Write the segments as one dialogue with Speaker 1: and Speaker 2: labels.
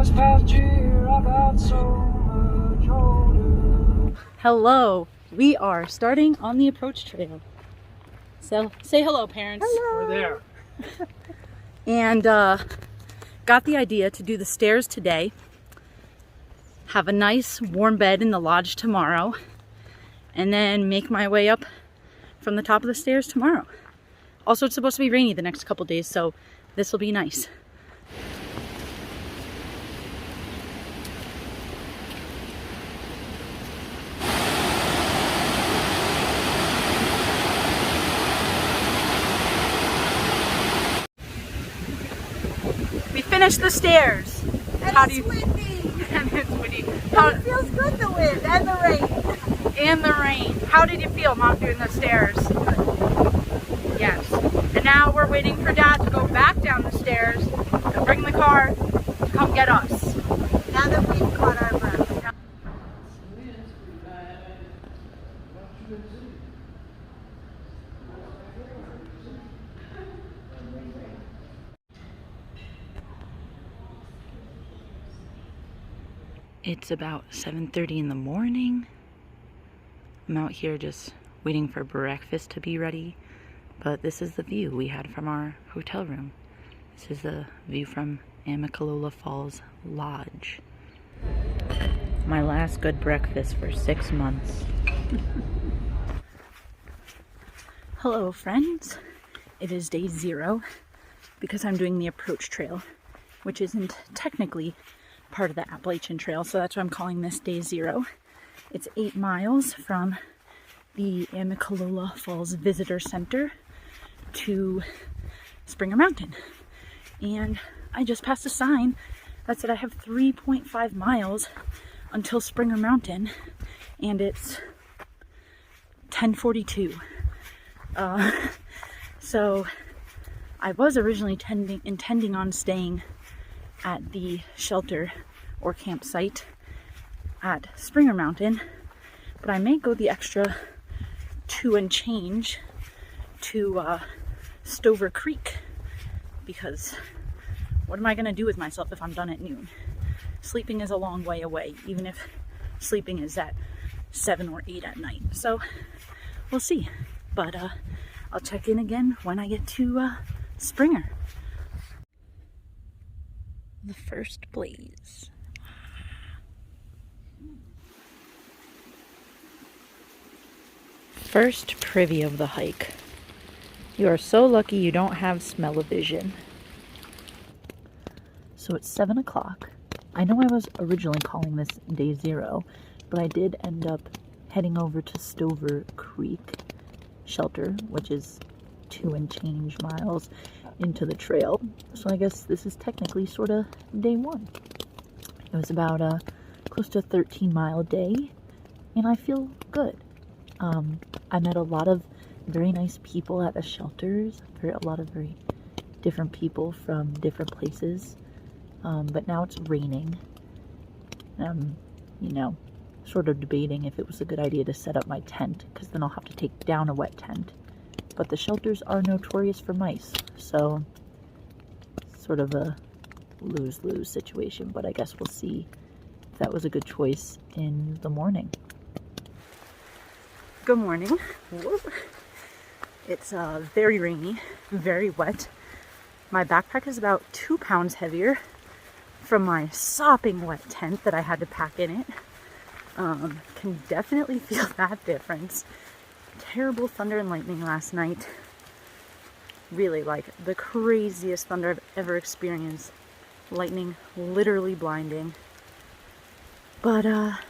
Speaker 1: this past year I got so much older.
Speaker 2: Hello, we are starting on the approach trail. So say hello, parents.
Speaker 1: We're there.
Speaker 2: And got the idea to do the stairs today, have a nice warm bed in the lodge tomorrow, and then make my way up from the top of the stairs tomorrow. Also, it's supposed to be rainy the next couple days, so this will be nice. We finished the stairs.
Speaker 3: And
Speaker 2: How
Speaker 3: it's
Speaker 2: do you?
Speaker 3: windy.
Speaker 2: And it's windy.
Speaker 3: But it feels good, the wind and the rain.
Speaker 2: And the rain. How did you feel, Mom, doing the stairs? Yes. And now we're waiting for Dad to go back down the stairs to bring the car to come get us.
Speaker 3: Now that we've caught our breath.
Speaker 2: It's about 7:30 in the morning. I'm out here just waiting for breakfast to be ready. But this is the view we had from our hotel room. This is the view from Amicalola Falls Lodge. My last good breakfast for 6 months. Hello, friends. It is day 0 because I'm doing the approach trail, which isn't technically part of the Appalachian Trail, so that's why I'm calling this day 0. It's 8 miles from the Amicalola Falls Visitor Center to Springer Mountain. And I just passed a sign that said I have 3.5 miles until Springer Mountain, and it's 10:42. So I was originally intending on staying at the shelter or campsite at Springer Mountain, but I may go the extra 2 and change to Stover Creek, because what am I going to do with myself if I'm done at noon? Sleeping is a long way away, even if sleeping is at 7 or 8 at night. So we'll see, but I'll check in again when I get to Springer. The first blaze. First privy of the hike. You are so lucky you don't have smell-o-vision. So it's 7 o'clock. I know I was originally calling this day 0, but I did end up heading over to Stover Creek shelter, which is 2 and change miles into the trail. So I guess this is technically sort of day 1. It was about close to a 13-mile day, and I feel good. I met a lot of very nice people at the shelters, a lot of very different people from different places, but now it's raining. You know, sort of debating if it was a good idea to set up my tent, because then I'll have to take down a wet tent. But the shelters are notorious for mice, so sort of a lose-lose situation, but I guess we'll see if that was a good choice in the morning. Good morning. Whoop. It's very rainy, very wet. My backpack is about 2 pounds heavier from my sopping wet tent that I had to pack in it. Can definitely feel that difference. Terrible thunder and lightning last night. Really, like, the craziest thunder I've ever experienced. Lightning literally blinding. But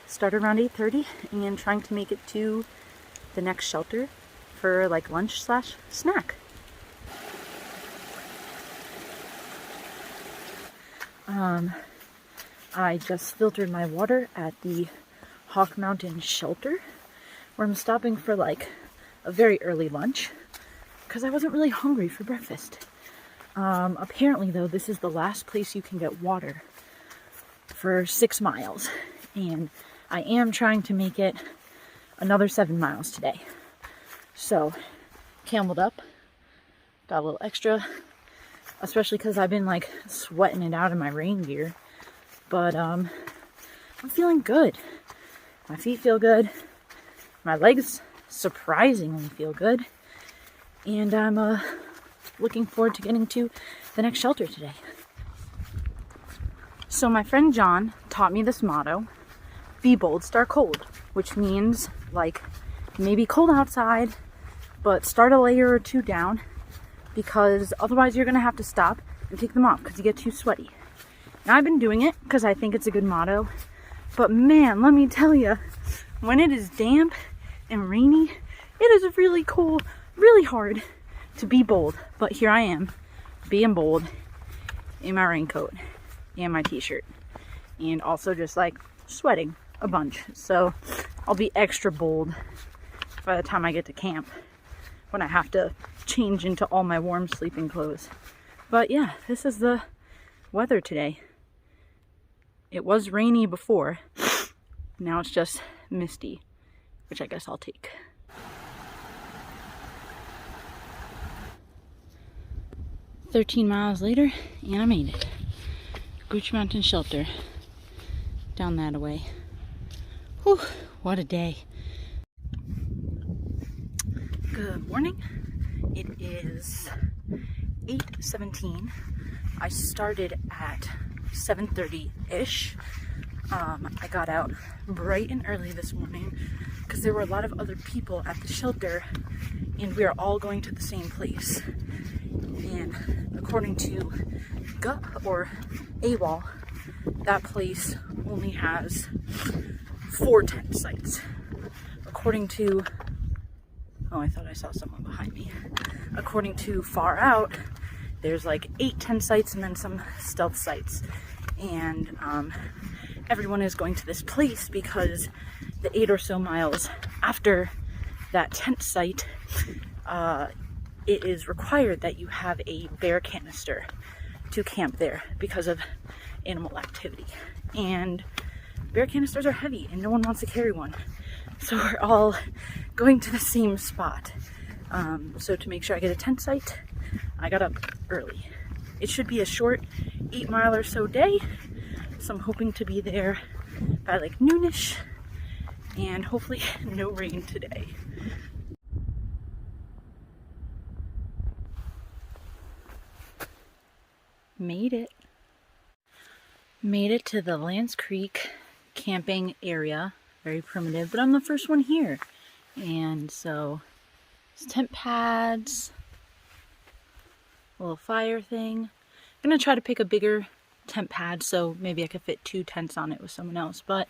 Speaker 2: started around 8:30 and trying to make it to the next shelter for like lunch/snack. I just filtered my water at the Hawk Mountain shelter, where I'm stopping for like a very early lunch because I wasn't really hungry for breakfast. Apparently though, this is the last place you can get water for 6 miles, and I am trying to make it another 7 miles today. So cameled up, got a little extra, especially because I've been like sweating it out in my rain gear. but I'm feeling good. My feet feel good. My legs surprisingly feel good. And I'm looking forward to getting to the next shelter today. So my friend John taught me this motto: be bold, start cold, which means like maybe cold outside, but start a layer or two down, because otherwise you're gonna have to stop and take them off because you get too sweaty. Now I've been doing it because I think it's a good motto, but man, let me tell you, when it is damp and rainy, it is really cold, really hard to be bold. But here I am, being bold in my raincoat and my t-shirt, and also just like sweating a bunch. So I'll be extra bold by the time I get to camp, when I have to change into all my warm sleeping clothes. But yeah, this is the weather today. It was rainy before. Now it's just misty, which I guess I'll take. "13 miles later, and I made it. Gooch Mountain Shelter. Down that way. Whew, what a day. Good morning. It is 8:17. I started at 7:30-ish. I got out bright and early this morning because there were a lot of other people at the shelter, and we are all going to the same place. And according to GUT or AWOL, that place only has 4 tent sites. According to, oh, I thought I saw someone behind me. According to Far Out, there's like 8 tent sites and then some stealth sites. And everyone is going to this place because the 8 or so miles after that tent site, it is required that you have a bear canister to camp there because of animal activity. And bear canisters are heavy and no one wants to carry one. So we're all going to the same spot. So to make sure I get a tent site, I got up early. It should be a short 8 mile or so day. So I'm hoping to be there by like noonish, and hopefully no rain today. Made it. Made it to the Lance Creek camping area. Very primitive, but I'm the first one here. And so it's tent pads, a little fire thing. I'm gonna try to pick a bigger tent pad so maybe I could fit 2 tents on it with someone else. But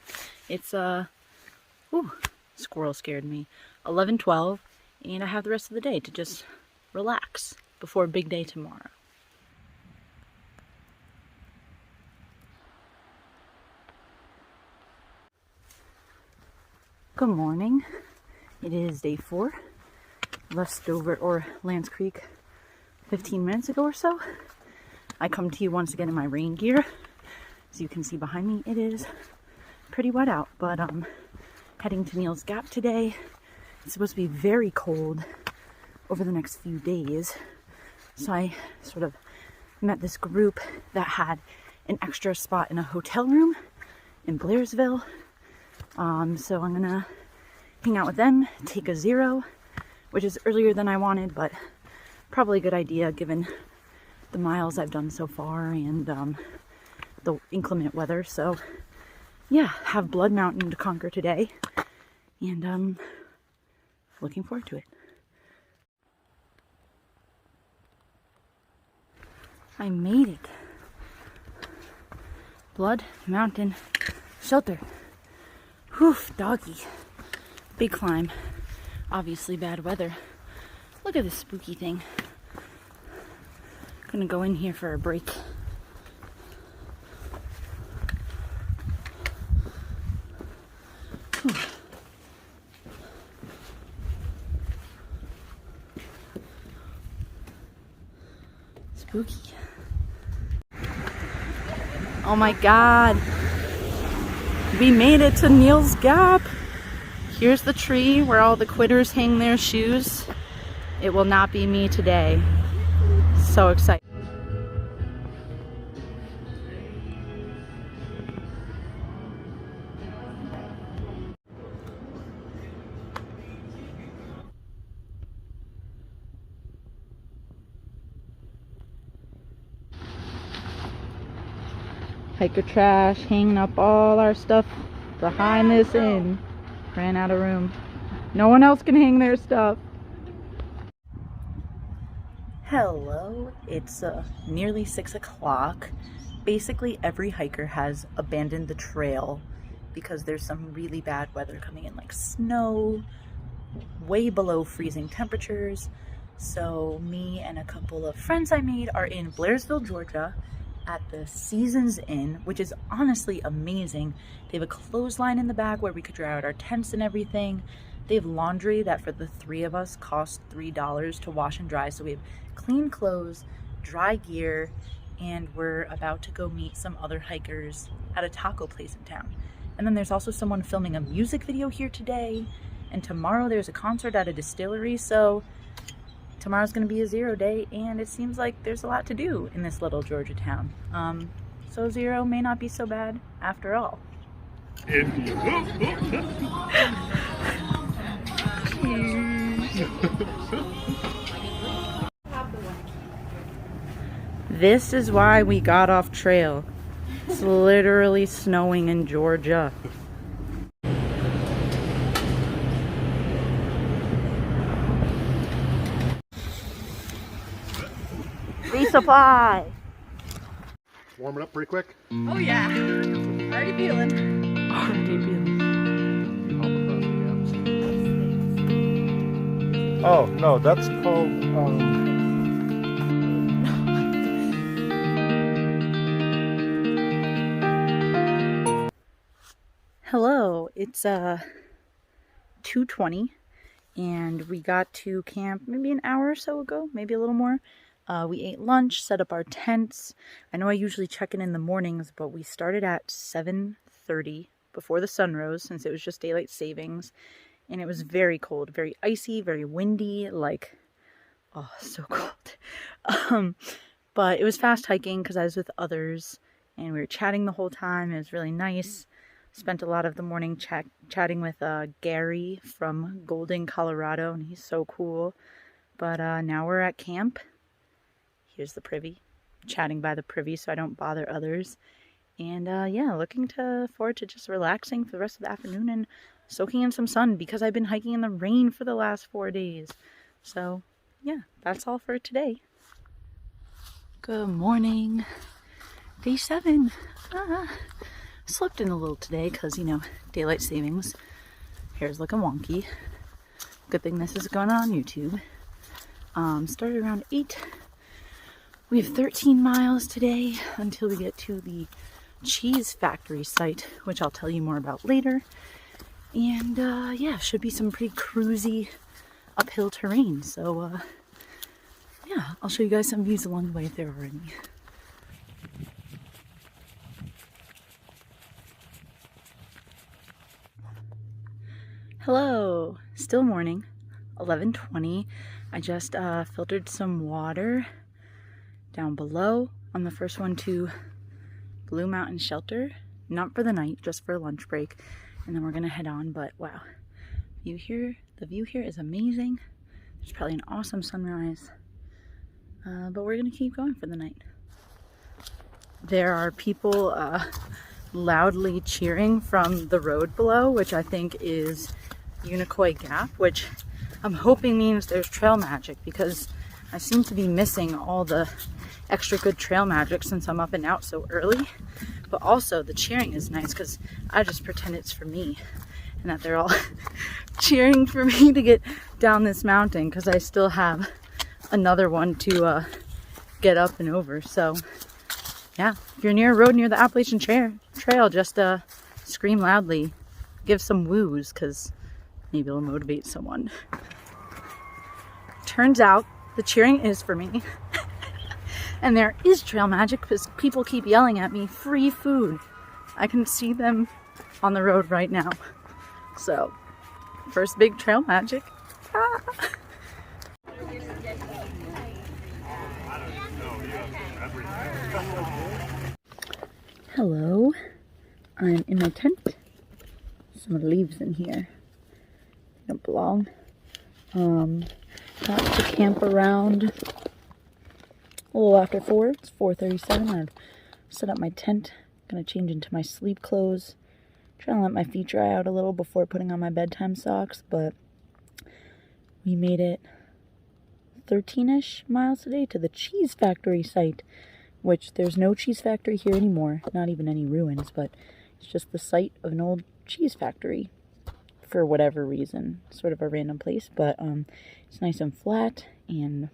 Speaker 2: it's ooh, squirrel scared me. 11:12, and I have the rest of the day to just relax before a big day tomorrow. Good morning. It is day 4. Left over or Lance Creek 15 minutes ago or so. I come to you once again in my rain gear. As you can see behind me, it is pretty wet out, but heading to Neal's Gap today. It's supposed to be very cold over the next few days. So I sort of met this group that had an extra spot in a hotel room in Blairsville. So I'm gonna hang out with them, take a 0, which is earlier than I wanted, but probably a good idea given the miles I've done so far and the inclement weather. So yeah, have Blood Mountain to conquer today, and looking forward to it. I made it. Blood Mountain Shelter. Whew, doggy. Big climb. Obviously bad weather. Look at this spooky thing. Gonna go in here for a break. Whew. Spooky. Oh my God. We made it to Neal's Gap. Here's the tree where all the quitters hang their shoes. It will not be me today. So excited. Hiker trash, hanging up all our stuff behind this inn. Ran out of room. No one else can hang their stuff. Hello, it's nearly 6 o'clock. Basically every hiker has abandoned the trail because there's some really bad weather coming in, like snow, way below freezing temperatures. So me and a couple of friends I made are in Blairsville, Georgia at the Seasons Inn, which is honestly amazing. They have a clothesline in the back where we could dry out our tents and everything. They have laundry that for the 3 of us costs $3 to wash and dry. So we have clean clothes, dry gear, and we're about to go meet some other hikers at a taco place in town. And then there's also someone filming a music video here today. And tomorrow there's a concert at a distillery. So tomorrow's gonna be a zero day, and it seems like there's a lot to do in this little Georgia town. So zero may not be so bad after all. This is why we got off trail. It's literally snowing in Georgia. Resupply.
Speaker 4: Warm it up pretty quick.
Speaker 2: Oh yeah. Already feeling. Already feeling.
Speaker 4: Oh no, that's called
Speaker 2: Hello, it's 2:20 and we got to camp maybe an hour or so ago, maybe a little more. We ate lunch, set up our tents. I know I usually check in the mornings, but we started at 7:30 before the sun rose since it was just daylight savings. And it was very cold, very icy, very windy, like, oh, so cold. But it was fast hiking because I was with others and we were chatting the whole time. It was really nice. Spent a lot of the morning chatting with Gary from Golden, Colorado, and he's so cool. But now we're at camp. Here's the privy, chatting by the privy so I don't bother others. And yeah, looking forward to just relaxing for the rest of the afternoon and soaking in some sun because I've been hiking in the rain for the last 4 days. So yeah, that's all for today. Good morning. Day 7. Slept in a little today because, you know, daylight savings. Hair's looking wonky. Good thing this is going on YouTube. Started around 8. We have 13 miles today until we get to the cheese factory site, which I'll tell you more about later. And yeah, should be some pretty cruisy uphill terrain. So yeah, I'll show you guys some views along the way if there are any. Hello, still morning, 11:20. I just filtered some water down below on the first one to Blue Mountain Shelter, not for the night, just for a lunch break, and then we're gonna head on. But wow, the view here is amazing. There's probably an awesome sunrise, but we're gonna keep going for the night. There are people loudly cheering from the road below, which I think is Unicoi Gap, which I'm hoping means there's trail magic because I seem to be missing all the extra good trail magic since I'm up and out so early. But also the cheering is nice because I just pretend it's for me and that they're all cheering for me to get down this mountain because I still have another one to get up and over. So yeah, if you're near a road near the Appalachian Trail, just scream loudly, give some woos because maybe it'll motivate someone. Turns out the cheering is for me. And there is trail magic because people keep yelling at me, free food. I can see them on the road right now. So, first big trail magic. Ah. Hello, I'm in my tent. Some leaves in here. Don't belong. Got to camp around a little after 4. It's 4:37. I've set up my tent, Gonna change into my sleep clothes. Trying to let my feet dry out a little before putting on my bedtime socks, but we made it 13-ish miles today to the cheese factory site, which there's no cheese factory here anymore, not even any ruins, but it's just the site of an old cheese factory for whatever reason, sort of a random place, but it's nice and flat, and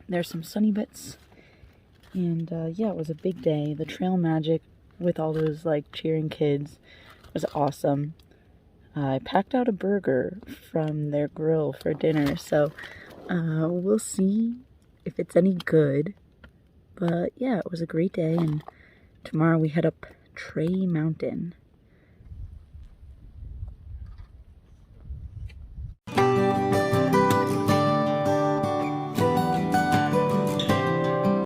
Speaker 2: there's some sunny bits, and yeah, it was a big day. The trail magic with all those like cheering kids was awesome. I packed out a burger from their grill for dinner, so we'll see if it's any good. But yeah, it was a great day, and tomorrow we head up Tray Mountain.